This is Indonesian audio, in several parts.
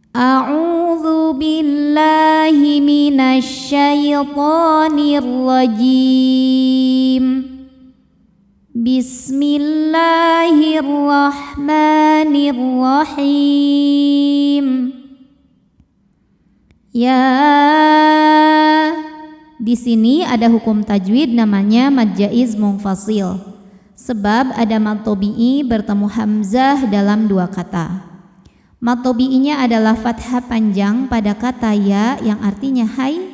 A'udzu billahi minasy syaithanir rajim. Bismillahirrahmanirrahim. Ya, di sini ada hukum tajwid namanya mad jaiz munfasil. Sebab ada mad tabi'i bertemu hamzah dalam dua kata. Mad tabi'inya adalah fathah panjang pada kata ya yang artinya hai,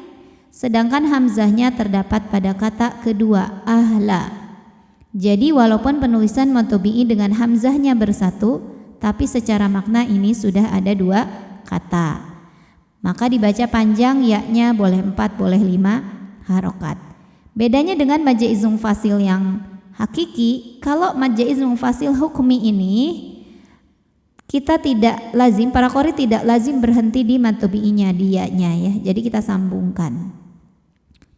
sedangkan hamzahnya terdapat pada kata kedua ahla. Jadi walaupun penulisan mad tabi'i dengan hamzahnya bersatu, tapi secara makna ini sudah ada dua kata. Maka dibaca panjang, ya-nya boleh 4, boleh 5 harokat. Bedanya dengan mad jaiz munfasil yang hakiki, kalau mad jaiz munfasil hukmi ini kita tidak lazim, para qori tidak lazim berhenti di mad tabi'inya, dia-nya ya. Jadi kita sambungkan.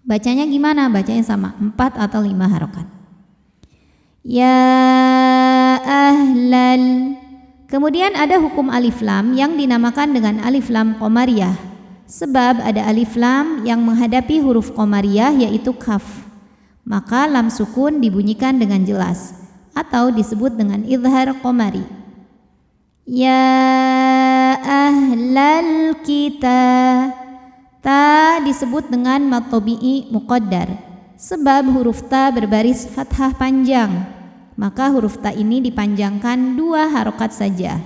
Bacanya gimana? Bacanya sama, 4 atau 5 harokat. Ya ahlal. Kemudian ada hukum alif lam yang dinamakan dengan alif lam qamariyah. Sebab ada alif lam yang menghadapi huruf qamariyah yaitu kaf. Maka lam sukun dibunyikan dengan jelas atau disebut dengan idhar qamari. Ya ahlal kitab. Ta disebut dengan mad tabi'i muqaddar. Sebab huruf ta berbaris fathah panjang, maka huruf ta ini dipanjangkan 2 harokat saja.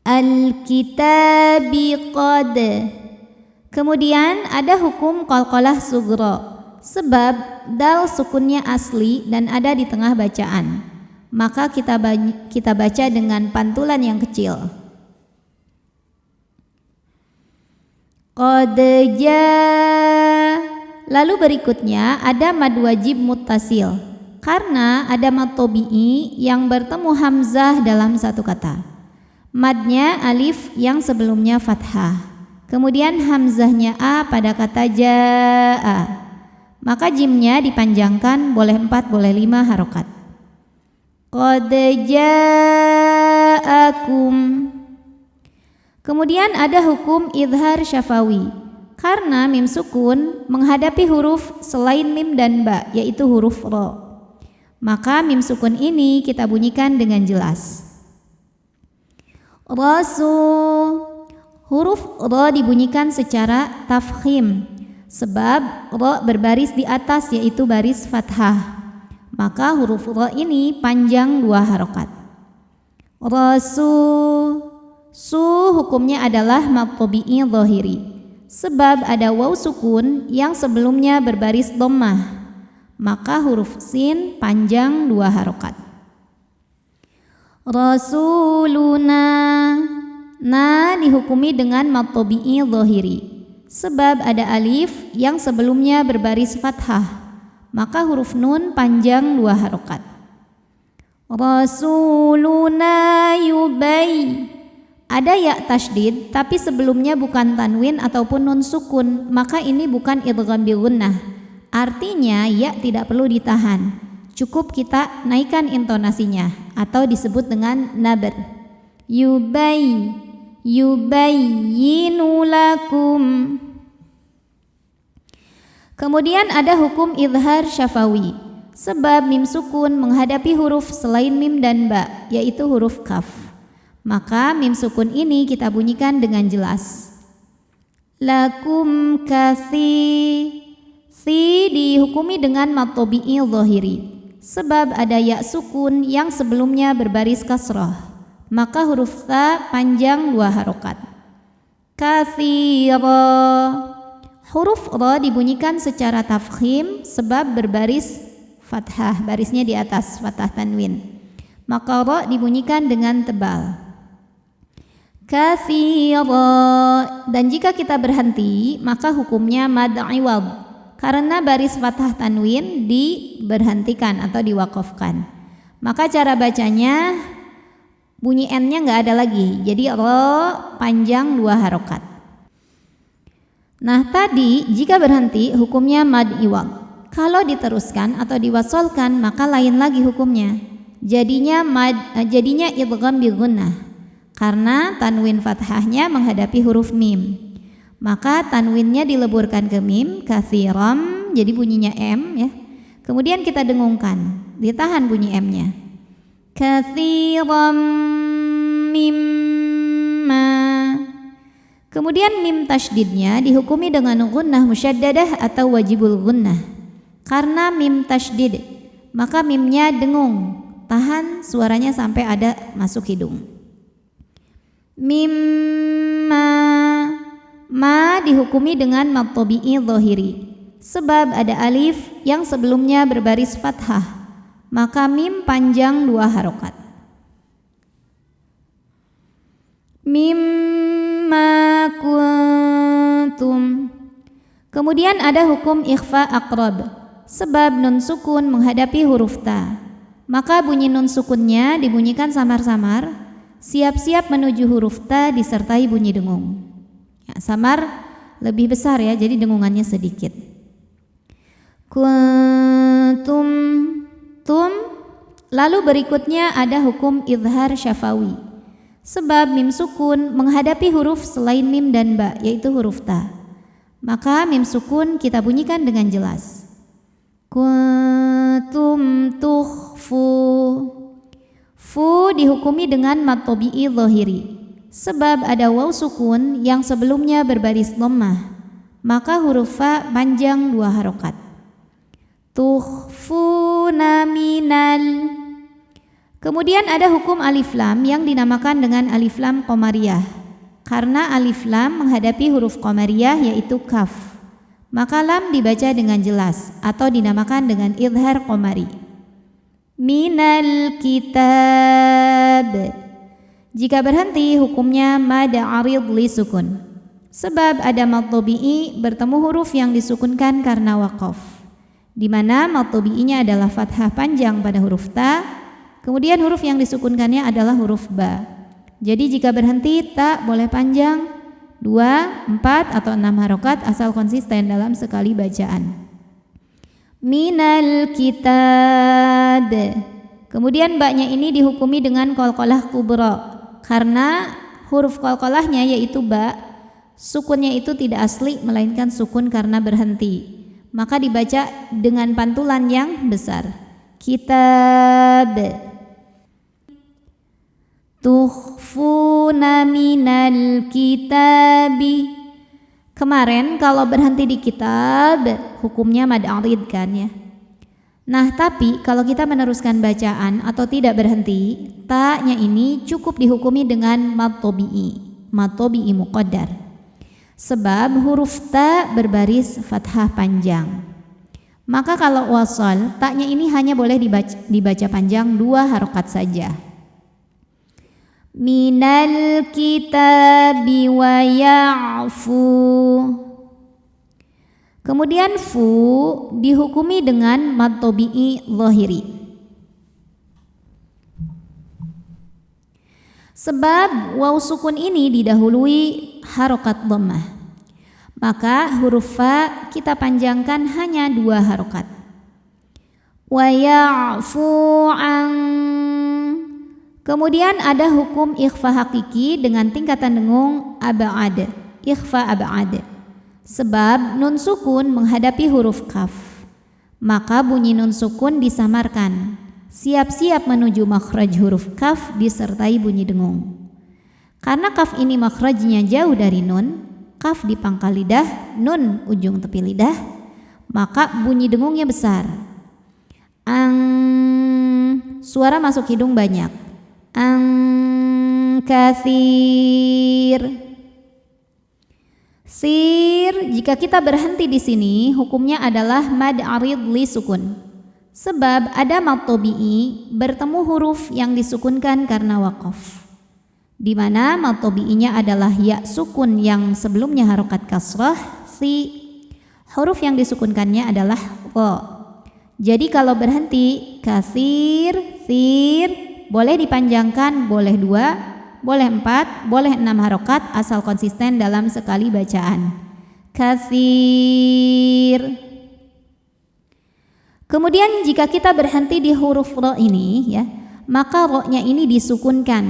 Al-kitabi qad. Kemudian ada hukum qalqalah sughra. Sebab dal sukunnya asli dan ada di tengah bacaan, maka kita baca dengan pantulan yang kecil. Qad jaa. Lalu berikutnya ada mad wajib muttasil. Karena ada mad tabi'i yang bertemu hamzah dalam satu kata. Madnya alif yang sebelumnya fathah. Kemudian hamzahnya a pada kata jaa. Maka jimnya dipanjangkan, boleh 4, boleh 5 harokat. Qad ja'akum. Kemudian ada hukum idhar syafawi. Karena mim sukun menghadapi huruf selain mim dan ba, yaitu huruf ro. Maka mim sukun ini kita bunyikan dengan jelas. Rasul. Huruf ro dibunyikan secara tafkhim. Sebab ro berbaris di atas yaitu baris fathah. Maka huruf ro ini panjang 2 harokat. Rasul. Su hukumnya adalah mad tabi'i zahiri. Sebab ada waw sukun yang sebelumnya berbaris dhammah. Maka huruf sin panjang 2 harokat. Rasuluna. Na dihukumi dengan mad tabi'i zahiri. Sebab ada alif yang sebelumnya berbaris fathah. Maka huruf nun panjang 2 harokat. Rasuluna yubay. Ada ya tasydid tapi sebelumnya bukan tanwin ataupun nun sukun, maka ini bukan idgham bi gunnah. Artinya ya tidak perlu ditahan, cukup kita naikkan intonasinya atau disebut dengan nabr. Yubayyinu lakum. Kemudian ada hukum idhar syafawi. Sebab mim sukun menghadapi huruf selain mim dan ba, yaitu huruf kaf. Maka mim sukun ini kita bunyikan dengan jelas. Lakum kasi. Si dihukumi dengan mad tabi'i zahiri. Sebab ada ya sukun yang sebelumnya berbaris kasrah. Maka huruf ta panjang 2 harokat. Katsira. Huruf ra dibunyikan secara tafkhim sebab berbaris fathah, barisnya di atas fathah tanwin. Maka ra dibunyikan dengan tebal. Katsira. Dan jika kita berhenti maka hukumnya mad iwad. Karena baris fathah tanwin diberhentikan atau diwakafkan. Maka cara bacanya bunyi n-nya nggak ada lagi. Jadi ra panjang 2 harokat. Nah tadi jika berhenti hukumnya mad iwad. Kalau diteruskan atau diwasolkan maka lain lagi hukumnya. Jadinya idgham bi gunnah. karena tanwin fathahnya menghadapi huruf mim. Maka tanwinnya dileburkan ke mim, katsiram, jadi bunyinya M ya. Kemudian kita dengungkan, ditahan bunyi M-nya. Katsiram mimma. Kemudian mim tasydidnya dihukumi dengan gunnah musyaddadah atau wajibul gunnah. Karena mim tasydid, maka mimnya dengung, tahan suaranya sampai ada masuk hidung. Mimma, ma dihukumi dengan mad tabi'i dhahiri. Sebab ada alif yang sebelumnya berbaris fathah, maka mim panjang 2 harokat. Mimma kuntum. Kemudian ada hukum ikhfa aqrab. Sebab nun sukun menghadapi huruf ta, maka bunyi nun sukunnya dibunyikan samar-samar, siap-siap menuju huruf ta disertai bunyi dengung. Ya, samar lebih besar ya, jadi dengungannya sedikit. Kuntum, tum. Lalu berikutnya ada hukum izhar syafawi. Sebab mim sukun menghadapi huruf selain mim dan ba, yaitu huruf ta, maka mim sukun kita bunyikan dengan jelas. Kuntum tukhfu. Fu dihukumi dengan mad tabi'i dhahiri. Sebab ada waw sukun yang sebelumnya berbaris dhammah, maka huruf fa panjang 2 harokat. Tukhfuna minal. Kemudian ada hukum alif lam yang dinamakan dengan alif lam qamariyah. Karena alif lam menghadapi huruf qamariyah yaitu kaf, maka lam dibaca dengan jelas atau dinamakan dengan izhar qamari. Minal kitab. Jika berhenti hukumnya mad arid li sukun. Sebab ada mad tabi'i bertemu huruf yang disukunkan karena waqaf, di mana mad tabi'inya adalah fathah panjang pada huruf ta, kemudian huruf yang disukunkannya adalah huruf ba. Jadi jika berhenti ta boleh panjang 2, 4 atau 6 harokat asal konsisten dalam sekali bacaan. Minal kitab. Kemudian ba-nya ini dihukumi dengan qalqalah kubra karena huruf qalqalahnya yaitu ba, sukunnya itu tidak asli melainkan sukun karena berhenti, maka dibaca dengan pantulan yang besar. Kitab. Tukhfuna minal kitabi. Kemarin kalau berhenti di kitab hukumnya mad arid kan ya. Nah tapi kalau kita meneruskan bacaan atau tidak berhenti, ta-nya ini cukup dihukumi dengan mad tabi'i muqaddar. Sebab huruf ta berbaris fathah panjang. Maka kalau wasal, ta-nya ini hanya boleh dibaca panjang 2 harokat saja. Minal kitabi wa ya'fu. Kemudian fu dihukumi dengan mad tabi'i dhahiri. Sebab waw sukun ini didahului harokat dhammah, maka huruf fa kita panjangkan hanya 2 harokat. Wa ya'fu an. Kemudian ada hukum ikhfa hakiki dengan tingkatan dengung ab'ad, ikhfa ab'ad. Sebab nun sukun menghadapi huruf kaf, maka bunyi nun sukun disamarkan, siap-siap menuju makhraj huruf kaf disertai bunyi dengung. Karena kaf ini makhrajnya jauh dari nun, kaf di pangkal lidah, nun ujung tepi lidah, maka bunyi dengungnya besar. Suara masuk hidung banyak. Katsir. Sir, jika kita berhenti di sini hukumnya adalah mad arid li sukun. Sebab ada mad tabi'i bertemu huruf yang disukunkan karena waqaf, di mana mad tabi'inya adalah ya sukun yang sebelumnya harokat kasrah, si. Huruf yang disukunkannya adalah wa. Jadi kalau berhenti katsir, sir, boleh dipanjangkan, boleh 2, boleh 4, boleh 6 harokat asal konsisten dalam sekali bacaan. Katsir. Kemudian jika kita berhenti di huruf ro ini ya, maka ro-nya ini disukunkan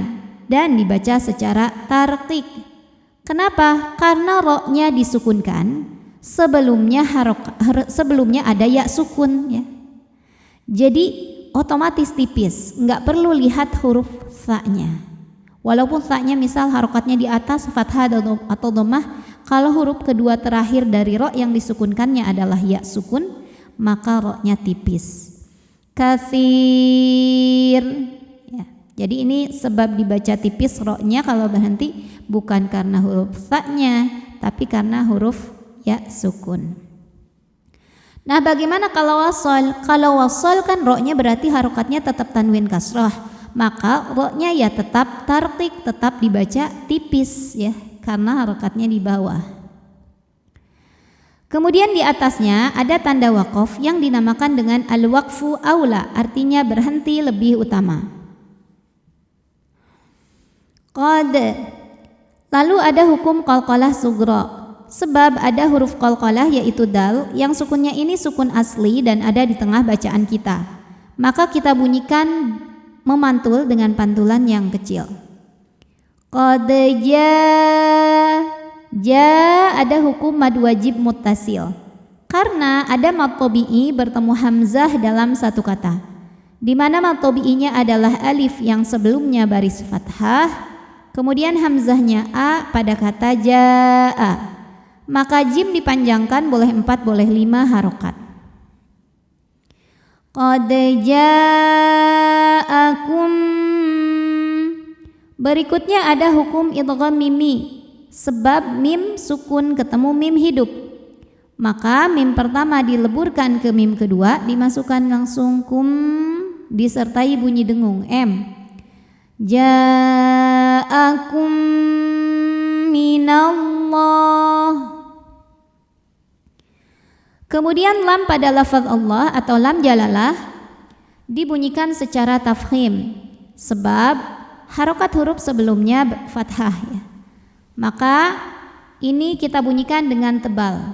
dan dibaca secara tarqiq. Kenapa? Karena ro-nya disukunkan, sebelumnya ada ya sukun ya. Jadi otomatis tipis, nggak perlu lihat huruf sa-nya. Walaupun sa-nya misal harokatnya di atas fathah atau dhammah, kalau huruf kedua terakhir dari ro yang disukunkannya adalah ya sukun, maka ro-nya tipis. Katsir ya. Jadi ini sebab dibaca tipis ro-nya kalau berhenti bukan karena huruf sa-nya, tapi karena huruf ya sukun. Nah, bagaimana kalau wasol? Kalau wasol kan ro-nya berarti harokatnya tetap tanwin kasroh, maka ro-nya ya tetap tarqiq, tetap dibaca tipis ya, karena harokatnya di bawah. Kemudian di atasnya ada tanda waqaf yang dinamakan dengan al-waqfu aula, artinya berhenti lebih utama. Qad. Lalu ada hukum qalqalah sughra. Sebab ada huruf qalqalah yaitu dal yang sukunnya ini sukun asli dan ada di tengah bacaan kita. Maka kita bunyikan memantul dengan pantulan yang kecil. Qad ja ada hukum mad wajib muttasil. Karena ada mad tabi'i bertemu hamzah dalam satu kata. Di mana mad tabi'inya adalah alif yang sebelumnya baris fathah, kemudian hamzahnya a pada kata jaa. Maka jim dipanjangkan boleh 4 boleh 5 harokat. Qad ja'akum. Berikutnya ada hukum idgham mimi. Sebab mim sukun ketemu mim hidup, maka mim pertama dileburkan ke mim kedua, dimasukkan langsung kum disertai bunyi dengung m. Ja'akum minallah. Kemudian lam pada lafaz Allah atau lam jalalah dibunyikan secara tafkhim, sebab harokat huruf sebelumnya fathah ya. Maka ini kita bunyikan dengan tebal,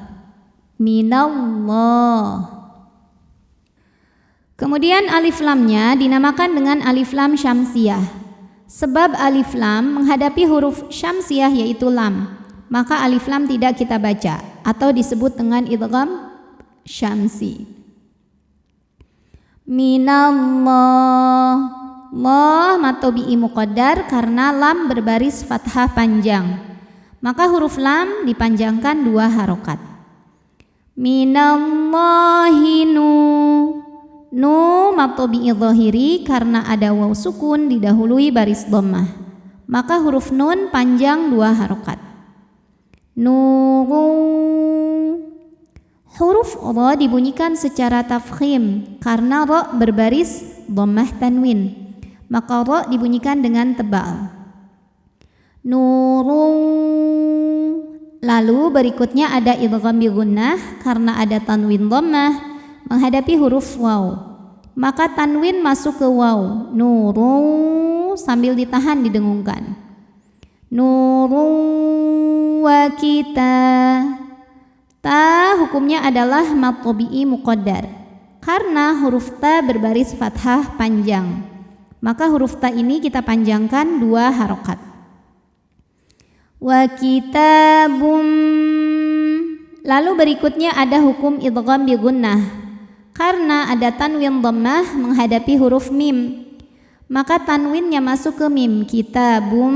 minallah. Kemudian alif lamnya dinamakan dengan alif lam syamsiyah, sebab alif lam menghadapi huruf syamsiyah yaitu lam, maka alif lam tidak kita baca atau disebut dengan idgham syamsi. Minallah, Allah mad tabi'i muqaddar karena lam berbaris fathah panjang, maka huruf lam dipanjangkan 2 harokat. Minallahi nu mad tabi'i dhahiri karena ada waw sukun didahului baris dhammah, maka huruf nun panjang 2 harokat. Nuru. Huruf ra dibunyikan secara tafkhim karena ra berbaris dhammah tanwin, maka ra dibunyikan dengan tebal. Nuru. Lalu berikutnya ada idgham bi gunnah karena ada tanwin dhammah menghadapi huruf waw, maka tanwin masuk ke waw. Nuru sambil ditahan didengungkan. Nuru wa kita. Ta hukumnya adalah mad tabi'i muqaddar karena huruf ta berbaris fathah panjang, maka huruf ta ini kita panjangkan 2 harokat. Wa kitabum. Lalu berikutnya ada hukum idgham bi gunnah karena ada tanwin dhammah menghadapi huruf mim, maka tanwinnya masuk ke mim. Kitabum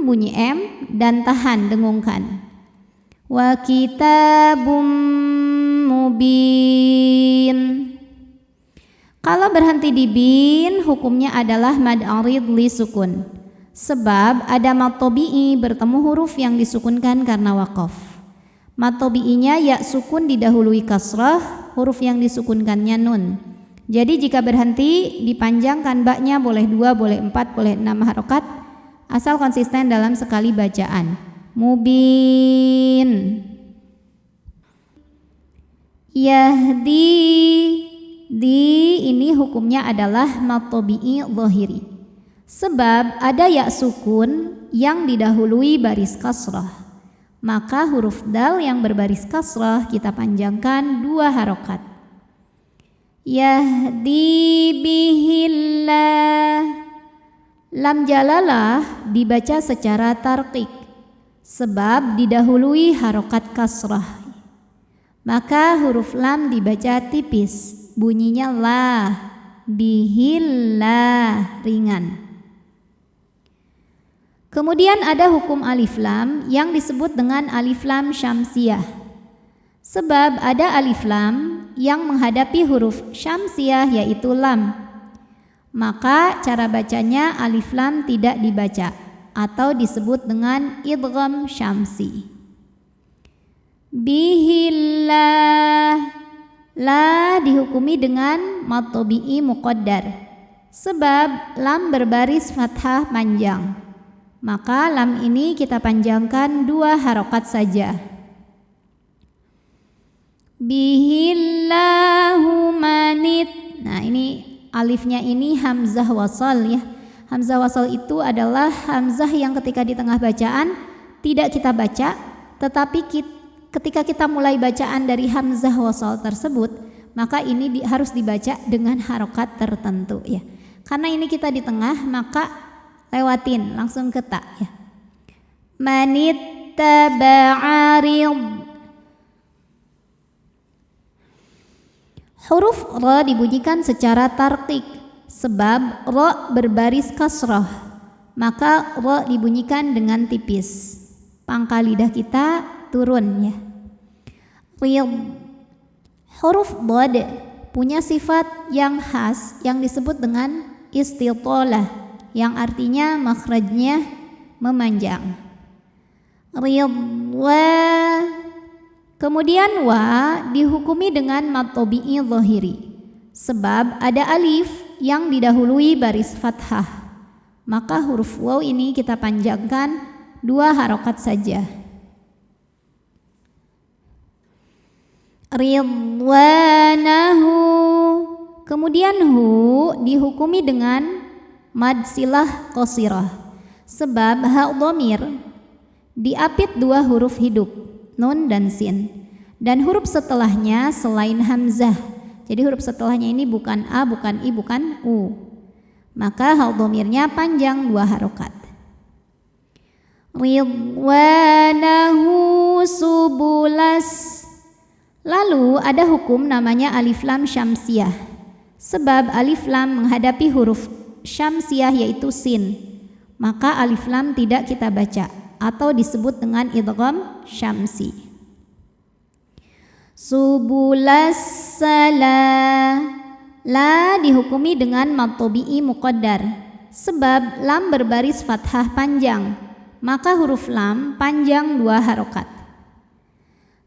bunyi m dan tahan dengungkan. Wa kitabum mubin. Kalau berhenti di bin, hukumnya adalah mad arid li sukun, sebab ada mad tabi'i bertemu huruf yang disukunkan karena waqaf. Mad tabi'inya ya sukun didahului kasrah, huruf yang disukunkannya nun. Jadi jika berhenti dipanjangkan baknya boleh 2 boleh 4 boleh 6 harokat, asal konsisten dalam sekali bacaan. Mubin. Yahdi. Di ini hukumnya adalah mad tabi'i dhahiri, sebab ada ya sukun yang didahului baris kasrah, maka huruf dal yang berbaris kasrah kita panjangkan 2 harokat. Yahdi bihillah. Lam jalalah dibaca secara tarqiq sebab didahului harokat kasrah. Maka huruf lam dibaca tipis, bunyinya lah, bihillah, ringan. Kemudian ada hukum alif lam yang disebut dengan alif lam syamsiyah. Sebab ada alif lam yang menghadapi huruf syamsiyah yaitu lam. Maka cara bacanya alif lam tidak dibaca atau disebut dengan idgham syamsi. Bihillah, la dihukumi dengan mad tabi'i muqaddar sebab lam berbaris fathah panjang. Maka lam ini kita panjangkan 2 harokat saja. Bihillahu manit. Nah, ini alifnya ini hamzah wasal ya. Hamzah wasal itu adalah hamzah yang ketika di tengah bacaan tidak kita baca, tetapi ketika kita mulai bacaan dari hamzah wasal tersebut, maka ini harus dibaca dengan harokat tertentu ya. Karena ini kita di tengah, maka lewatin langsung ke ta ya. Manittaba'arid. Huruf ra dibunyikan secara tarqiq sebab ra berbaris kasrah, maka ra dibunyikan dengan tipis. Pangkal lidah kita turun ya. Rid. Huruf dhad punya sifat yang khas yang disebut dengan istitalah, yang artinya makhrajnya memanjang. Ridwa. Kemudian wa dihukumi dengan mad tabi'i zahiri sebab ada alif yang didahului baris fathah. Maka huruf waw ini kita panjangkan 2 harokat saja. Ridwanahu. Kemudian hu dihukumi dengan mad silah qasirah sebab ha dhamir diapit 2 huruf hidup, nun dan sin, dan huruf setelahnya selain hamzah. Jadi huruf setelahnya ini bukan a, bukan i, bukan u. Maka ha dhamirnya panjang 2 harokat. Ridwanahu subulas. Lalu ada hukum namanya alif lam syamsiyah. Sebab alif lam menghadapi huruf syamsiyah yaitu sin, maka alif lam tidak kita baca atau disebut dengan idgham syamsi. Subulas salah. La dihukumi dengan mad tabi'i muqaddar sebab lam berbaris fathah panjang, maka huruf lam panjang 2 harokat.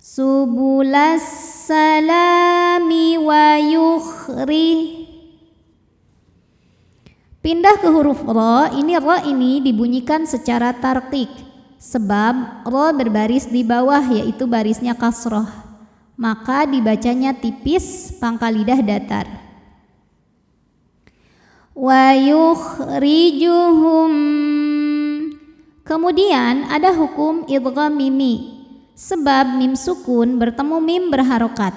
Subulas salami wa yukhri. Pindah ke huruf ra. Ini ra ini dibunyikan secara tarqiq sebab ra berbaris di bawah yaitu barisnya kasroh, maka dibacanya tipis, pangkal lidah datar. Wa yukhrijuhum. Kemudian ada hukum idgham mimi sebab mim sukun bertemu mim berharokat,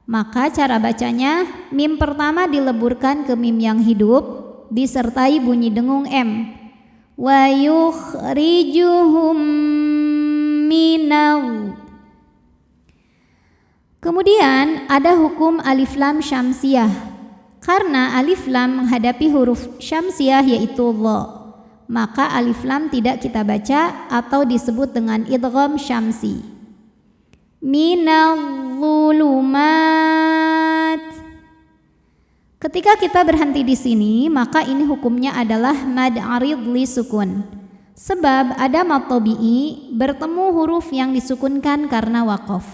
maka cara bacanya mim pertama dileburkan ke mim yang hidup disertai bunyi dengung m. Wa yukhrijuhum minal. Kemudian ada hukum alif lam syamsiyah karena alif lam menghadapi huruf syamsiyah yaitu dha, maka alif lam tidak kita baca atau disebut dengan idgham syamsi. Minal zulumat. Ketika kita berhenti di sini, maka ini hukumnya adalah mad arid li sukun. Sebab ada mad tabi'i bertemu huruf yang disukunkan karena waqaf,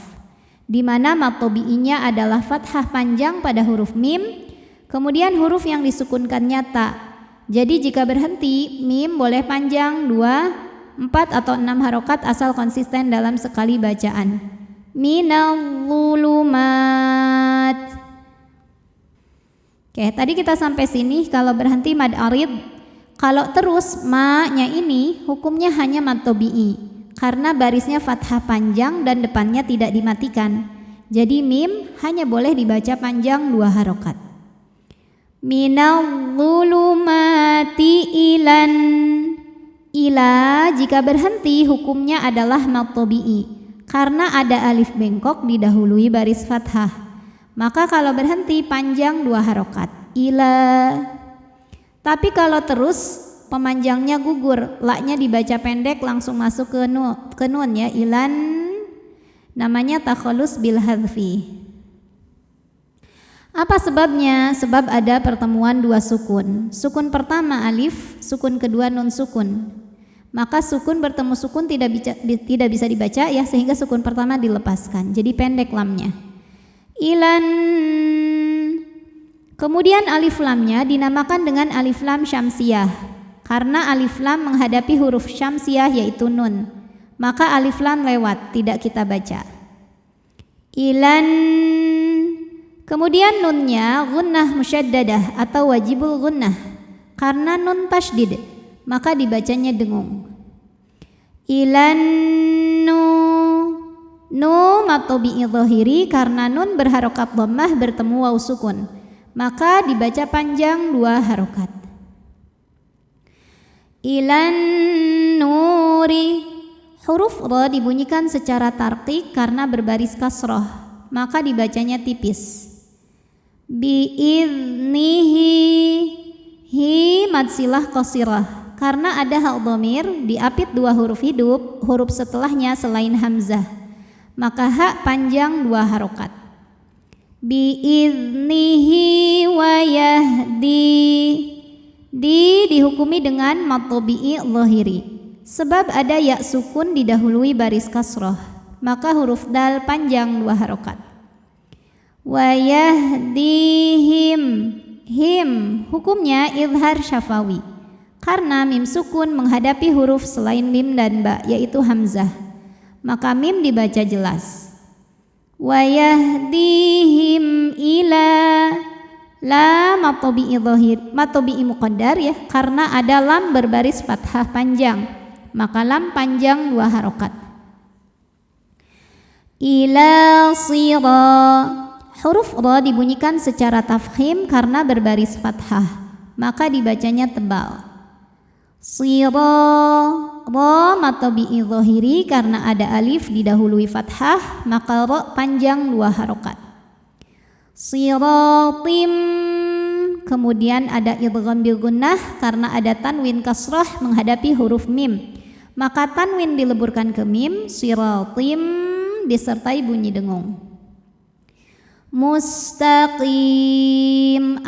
di mana mad tabi'inya adalah fathah panjang pada huruf mim, kemudian huruf yang disukunkannya ta. Jadi jika berhenti, mim boleh panjang 2, 4 atau 6 harokat asal konsisten dalam sekali bacaan. Minal zulumat. Oke, tadi kita sampai sini kalau berhenti mad arid. Kalau terus ma-nya ini hukumnya hanya mad tabi'i karena barisnya fathah panjang dan depannya tidak dimatikan. Jadi mim hanya boleh dibaca panjang 2 harokat. minal zulumati ilan. Ila jika berhenti hukumnya adalah mad tabi'i karena ada alif bengkok didahului baris fathah. Maka kalau berhenti panjang 2 harokat. Ila. Tapi kalau terus pemanjangnya gugur, la-nya dibaca pendek langsung masuk ke nun ya, ilan, namanya takhallus bil hadfi. Apa sebabnya? Sebab ada pertemuan 2 sukun. Sukun pertama alif, sukun kedua nun sukun. Maka sukun bertemu sukun tidak bisa dibaca ya, sehingga sukun pertama dilepaskan. Jadi pendek lamnya. Ilan. Kemudian alif lamnya dinamakan dengan alif lam syamsiyah karena alif lam menghadapi huruf syamsiyah yaitu nun. Maka alif lam lewat, tidak kita baca. Ilan. Kemudian nunnya gunnah musyaddadah atau wajibul gunnah karena nun tasydid, maka dibacanya dengung. Ilan nu mad tabi'i dhahiri karena nun berharokat dhammah bertemu waw sukun, maka dibaca panjang 2 harokat. Ilan nuri. Huruf ra dibunyikan secara tarqiq karena berbaris kasroh, maka dibacanya tipis. Bi'idnihi. Hi mad silah qasirah karena ada hal dhamir diapit 2 huruf hidup, huruf setelahnya selain hamzah, maka hak panjang 2 harokat. Bi'idnihi wa yahdi. Dihukumi dengan mad tabi'i dhahiri sebab ada ya sukun didahului baris kasroh, maka huruf dal panjang 2 harokat. Wa yahdihim. Him hukumnya izhar syafawi karena mim sukun menghadapi huruf selain mim dan ba yaitu hamzah, maka mim dibaca jelas. Wa yahdihim ila. La mad tabi'i dhahir, mad tabi'i muqaddar ya, karena ada lam berbaris fathah panjang, maka lam panjang 2 harokat. Ila sira. Huruf ra dibunyikan secara tafkhim karena berbaris fathah, maka dibacanya tebal. Sira. Ra mad tabi'i dhahiri karena ada alif didahului fathah, maka ra panjang 2 harokat. Siratim. Kemudian ada idgham bil gunnah karena ada tanwin kasrah menghadapi huruf mim, maka tanwin dileburkan ke mim. Siratim disertai bunyi dengung. Mustaqim.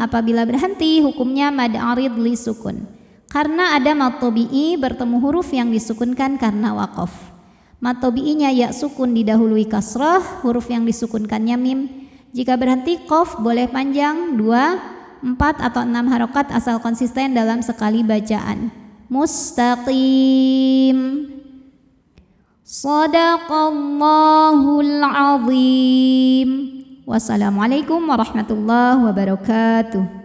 Apabila berhenti hukumnya mad arid li sukun karena ada mad tabi'i bertemu huruf yang disukunkan karena waqaf. Mad tabi'inya ya sukun didahului kasrah, huruf yang disukunkannya mim. Jika berhenti qaf boleh panjang 2, 4 atau 6 harokat asal konsisten dalam sekali bacaan. Mustaqim. Shadaqallahul azim. Wassalamualaikum warahmatullahi wabarakatuh.